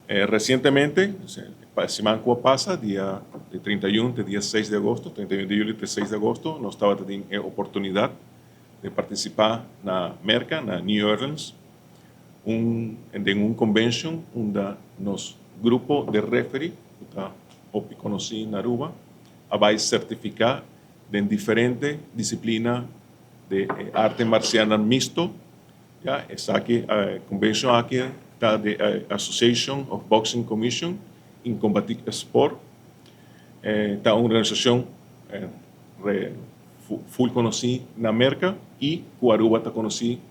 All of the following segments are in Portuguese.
Recientemente, semana que pasa, día de 31, de día 6 de agosto, 31 de julio, de 6 de agosto, nós estava tendo a oportunidade de participar na Merca, na New Orleans, de um convention onde nos grupo de referee, que está conheci na Aruba, vai certificar em diferentes disciplinas de arte marcial mixto. Ja, essa aqui, a convention aqui está de Association of Boxing Commission in Combative Sport. Está uma organização full conhecida na América e o Aruba está conhecido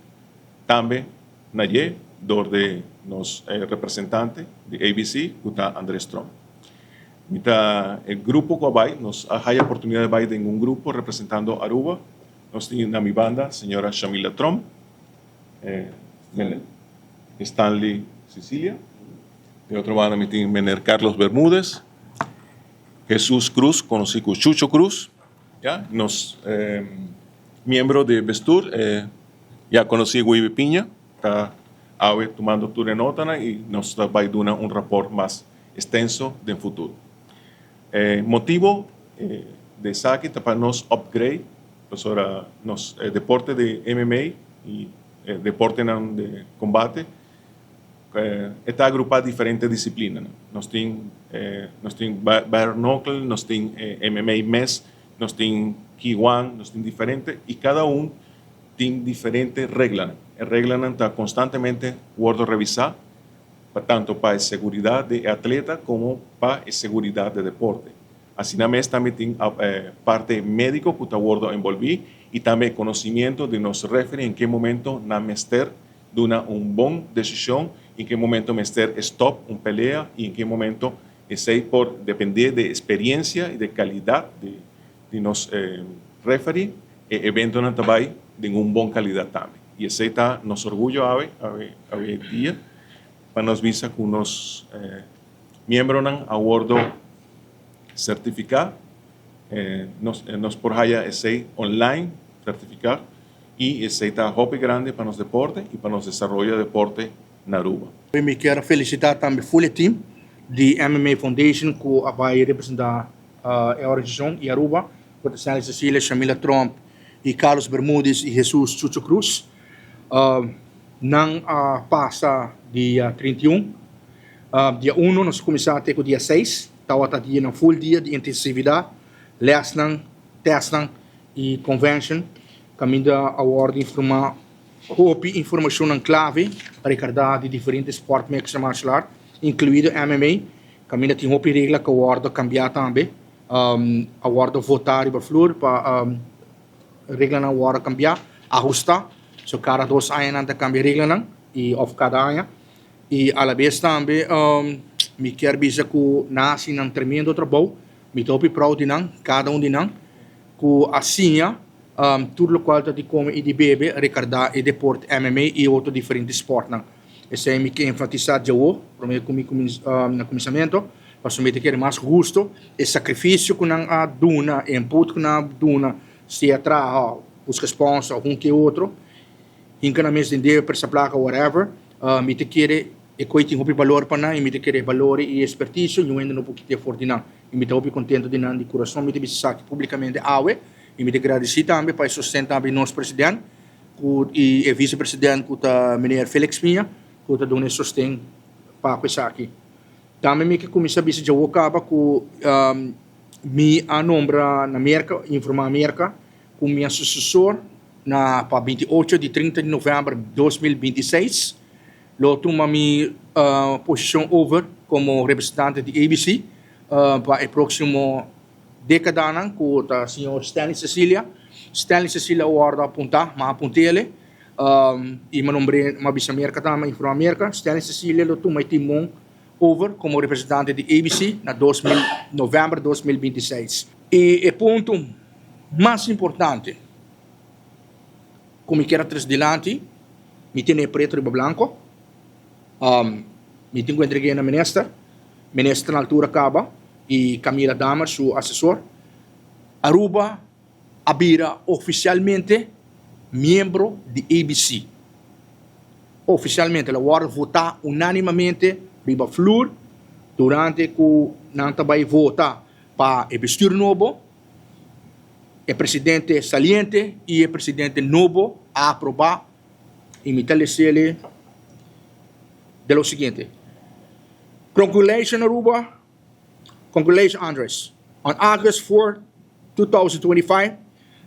também na IE, donde nos representante de ABC, que está Andrés Trump. Então, o grupo que vai, nos há a oportunidade de vai em um grupo representando Aruba. Nós temos na minha banda a senhora Shamila Trump, Stanley Sicilia, de outra banda me tem Mener Carlos Bermúdez, Jesús Cruz, conhecido como Chucho Cruz, ya, nos miembro de Vestur, já conheci o Ibe Piña, está tomando tudo em nota e nos vai dar um rapport mais extenso no futuro. Motivo de saque para nos upgrade, para nos deporte de MMA e deporte de combate, está agrupado diferentes disciplinas. Nós temos bare knuckle, nós temos MMA MES, nós temos K1, nós temos diferentes, e cada tem diferentes regras. A regra está constantemente revisada, tanto para a segurança do atleta como para a segurança do deporte. Assim também tem a parte médica que está envolvida e também conhecimento de nos referir em que momento na mester dá uma boa decisão, em que momento mester stop pelea e em que momento esse por depender de experiência e de qualidade de nos referir, o evento não vai de uma boa qualidade também. E esse está nos orgulho a dia para nos visa que nos membros a bordo certificar, nos por haya esse online certificar e esse está hope grande para nos deporte e para nos desenvolver deporte na Aruba. Eu me quero felicitar também o full team de MMA Foundation que vai representar a organização em Aruba, com a Cecília, Shamila Trump e Carlos Bermúdez e Jesus Chucho Cruz. Não passa dia 31, dia 1 nós começamos até o dia 6, estava dia no full dia de intensividade, lesson, testing e convention, caminho a ordem informar, informação em clave para recordar de diferentes esportes mixed martial arts, incluído MMA, caminho tem uma regra que a ordem cambiar também, a ordem votar e flor para regra na ordem cambiar, ajustar. So cada 2 anos anda cambia regra não e of cada ano e a la vez também me quer dizer que nasce num tremendo trabalho me topi proud não cada de não que assim tudo o qual de come e de bebe recordar e deporte MMA e outro diferente esporte não esse é me que enfatizar já o primeiro comigo no começamento para somente querer mais gosto e sacrifício que não a duna input que não duna se atrás busca sponsor um que outro hinka na mes dinde per sa placa whatever mi te quiere e coi tinho pi valor para na e mi te quiere valore e expertise ñu ainda no pouquinho forte na e mi te opi contento de nan de coração mi te bisa publicamente awe e mi te agradeci também para sustentar também nosso presidente e vice-presidente que tá meneer Felix Minha que tá dando sustento para essa aqui também me que comissa bisa já acaba que mi a nombra na América informar América com minha sucessor na para 28 de 30 de novembro de 2026, lo toma minha posição over como representante de ABC para o próximo década com o senhor Stanley Sicilia. Stanley Sicilia guarda apontar, mas aponte ele e meu nome é Mabisa América também, Infra América. Stanley Sicilia lo toma timão over como representante de ABC na novembro de 2026. E o ponto mais importante como quero atrás delante, me tem preto e branco, me tenho entregue na ministra na altura acaba, e Camila Dama, seu assessor. Aruba abira oficialmente membro de ABC. Oficialmente, ela vai votar unanimemente biba flur, durante que não vai votar para o bestuur novo, o presidente saliente e o presidente novo a aprovar e me telecele de lo seguinte. Congratulations, Aruba. Congratulations, Andres. On August 4, 2025,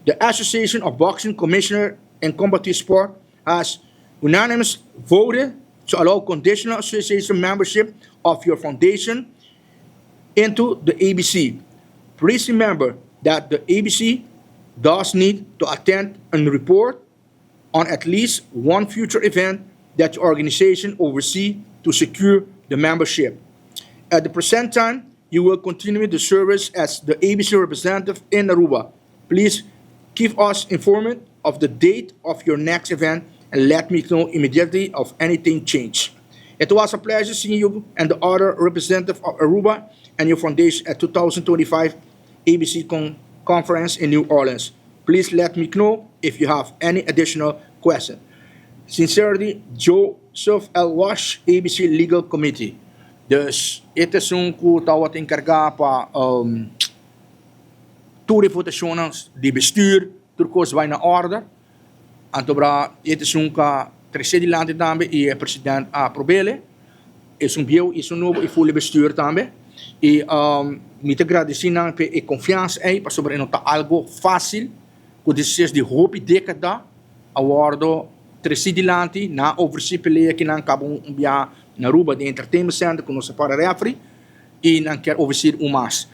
the Association of Boxing Commissioner and Combative Sport has unanimously voted to allow conditional association membership of your foundation into the ABC. Please remember that the ABC does need to attend and report on at least one future event that your organization oversees to secure the membership. At the present time, you will continue the service as the ABC representative in Aruba. Please keep us informed of the date of your next event and let me know immediately of anything change. It was a pleasure seeing you and the other representative of Aruba and your foundation at 2025 ABC Conference in New Orleans. Please let me know if you have any additional questions. Sincerely, Joseph L. Wash, ABC Legal Committee. Dus, ito is een wat encarga pa toerefutaciones de bestuur, turcos vai na order. Antobra, ito is een trecedilante tambe e president aprobele. Es un bio, es un novo e full bestuur tambe. E me te agradecendo pe e confiança aí, para sobre não tá algo fácil, que desejo de hope década, awardo trecedilante na oversee peleia que não cabo bia na Aruba de entertainment center, que não se para refri, e não quer oversee mais.